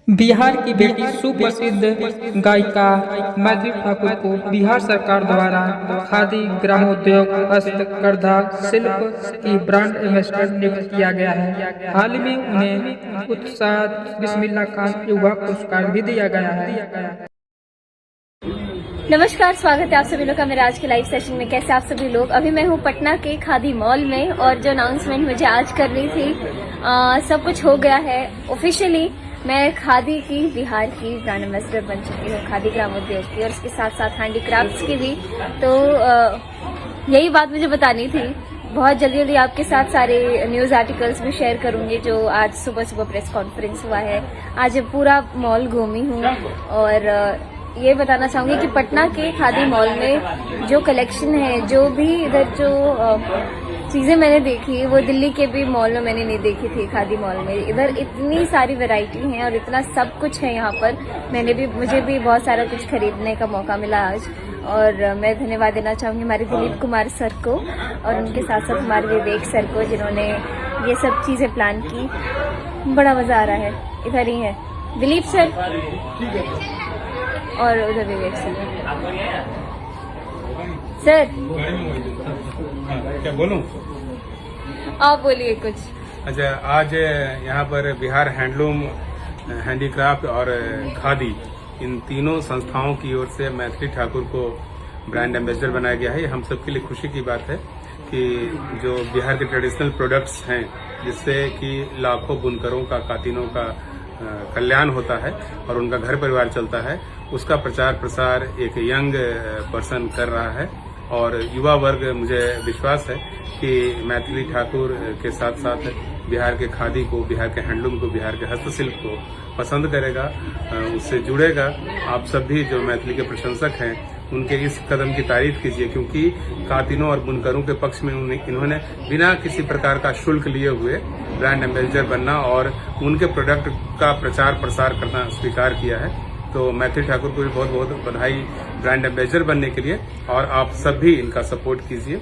बिहार की बेटी सुप्रसिद्ध गायिका मैथिली ठाकुर को बिहार सरकार द्वारा खादी ग्रामोद्योग हस्तकरघा शिल्प की ब्रांड एम्बेसडर नियुक्त किया गया है। हाल ही में उन्हें उत्साह बिस्मिल्लाह खान युवा पुरस्कार भी दिया गया है। नमस्कार, स्वागत है आप सभी लोग का मेरे आज के लाइव सेशन में। कैसे आप सभी लोग? अभी मैं हूँ पटना के खादी मॉल में और जो अनाउंसमेंट मुझे आज करनी थी सब कुछ हो गया है ऑफिशियली। मैं खादी की बिहार की ब्रांड एम्बेसडर बन चुकी हूँ, खादी ग्रामोद्योग की, और उसके साथ साथ हैंडीक्राफ्ट्स की भी। तो यही बात मुझे बतानी थी। बहुत जल्दी जल्दी आपके साथ सारे न्यूज़ आर्टिकल्स भी शेयर करूंगी। जो आज सुबह सुबह प्रेस कॉन्फ्रेंस हुआ है, आज पूरा मॉल घूमी हूँ और ये बताना चाहूंगी कि पटना के खादी मॉल में जो कलेक्शन है, जो भी इधर जो चीजें मैंने देखी वो दिल्ली के भी मॉल में मैंने नहीं देखी थी। खादी मॉल में इधर इतनी सारी वैरायटी है और इतना सब कुछ है यहाँ पर। मुझे भी बहुत सारा कुछ खरीदने का मौका मिला आज, और मैं धन्यवाद देना चाहूंगी हमारे दिलीप कुमार सर को और उनके साथ साथ हमारे विवेक सर को, जिन्होंने ये सब चीजें प्लान की। बड़ा मजा आ रहा है। इधर ही है दिलीप सर और उधर विवेक सर। क्या बोलूं? आप बोलिए कुछ। अच्छा, आज यहाँ पर बिहार हैंडलूम, हैंडीक्राफ्ट और खादी, इन तीनों संस्थाओं की ओर से मैथिली ठाकुर को ब्रांड एम्बेसडर बनाया गया है। ये हम सबके लिए खुशी की बात है कि जो बिहार के ट्रेडिशनल प्रोडक्ट्स हैं, जिससे कि लाखों बुनकरों का, कातिनों का कल्याण होता है और उनका घर परिवार चलता है, उसका प्रचार प्रसार एक यंग पर्सन कर रहा है। और युवा वर्ग, मुझे विश्वास है कि मैथिली ठाकुर के साथ साथ बिहार के खादी को, बिहार के हैंडलूम को, बिहार के हस्तशिल्प को पसंद करेगा, उससे जुड़ेगा। आप सभी जो मैथिली के प्रशंसक हैं, उनके इस कदम की तारीफ कीजिए, क्योंकि कातिनों और बुनकरों के पक्ष में इन्होंने बिना किसी प्रकार का शुल्क लिए हुए ब्रांड एम्बेसडर बनना और उनके प्रोडक्ट का प्रचार प्रसार करना स्वीकार किया है। तो मैथिली ठाकुर को भी बहुत बहुत बधाई ब्रांड एम्बेसडर बनने के लिए, और आप सब भी इनका सपोर्ट कीजिए।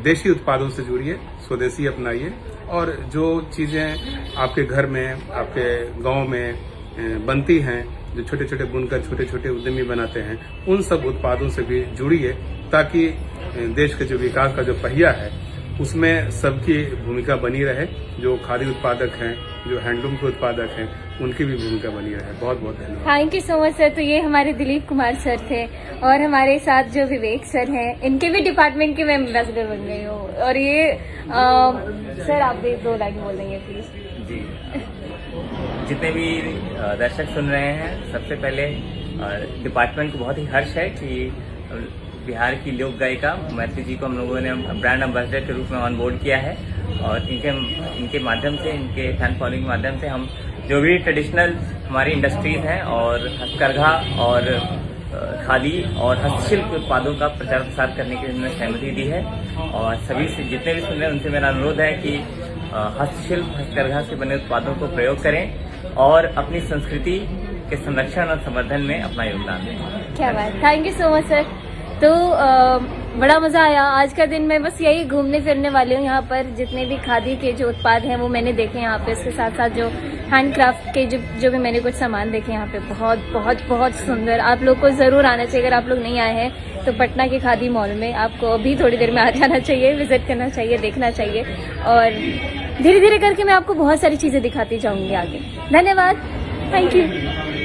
देशी उत्पादों से जुड़िए, स्वदेशी अपनाइए, और जो चीजें आपके घर में, आपके गांव में बनती हैं, जो छोटे छोटे बुनकर छोटे छोटे उद्यमी बनाते हैं, उन सब उत्पादों से भी जुड़िए, ताकि देश के जो विकास का जो पहिया है उसमें सबकी भूमिका बनी रहे। जो खादी उत्पादक हैं, जो हैंडलूम के उत्पादक हैं, उनकी भी भूमिका बनी रहे। बहुत बहुत धन्यवाद। Thank you so much sir. तो ये हमारे दिलीप कुमार सर थे, और हमारे साथ जो विवेक सर हैं, इनके भी डिपार्टमेंट के मैं एम्बेसडर बन गई हूँ। और ये सर, आप भी 2 लाइन बोल देंगे प्लीज जी। जितने भी दर्शक सुन रहे हैं, सबसे पहले डिपार्टमेंट को बहुत ही हर्ष है कि बिहार की लोक गायिका मैथिली जी को हम लोगों ने ब्रांड एम्बेसडर के रूप में ऑन बोर्ड किया है। और इनके माध्यम से, इनके फैन फॉलोइंग के माध्यम से हम जो भी ट्रेडिशनल हमारी इंडस्ट्रीज हैं और हस्तकरघा और खादी और हस्तशिल्प उत्पादों का प्रचार प्रसार करने की उन्होंने सहमति दी है। और सभी से जितने भी सुन रहे हैं, उनसे मेरा अनुरोध है कि हस्तशिल्प, हस्तकरघा से बने उत्पादों को प्रयोग करें और अपनी संस्कृति के संरक्षण और संवर्धन में अपना योगदान दें। क्या बात, thank you so much sir. तो बड़ा मजा आया आज का दिन। मैं बस यही घूमने फिरने वाली हूँ। यहाँ पर जितने भी खादी के जो उत्पाद हैं वो मैंने देखे यहाँ पे। इसके साथ साथ जो हैंडक्राफ्ट के जो भी मैंने कुछ सामान देखे यहाँ पे, बहुत बहुत बहुत सुंदर। आप लोग को जरूर आना चाहिए। अगर आप लोग नहीं आए हैं तो पटना के खादी मॉल में आपको अभी थोड़ी देर में आ जाना चाहिए, विजिट करना चाहिए, देखना चाहिए। और धीरे धीरे करके मैं आपको बहुत सारी चीजें दिखाती जाऊंगी आगे। धन्यवाद, थैंक यू।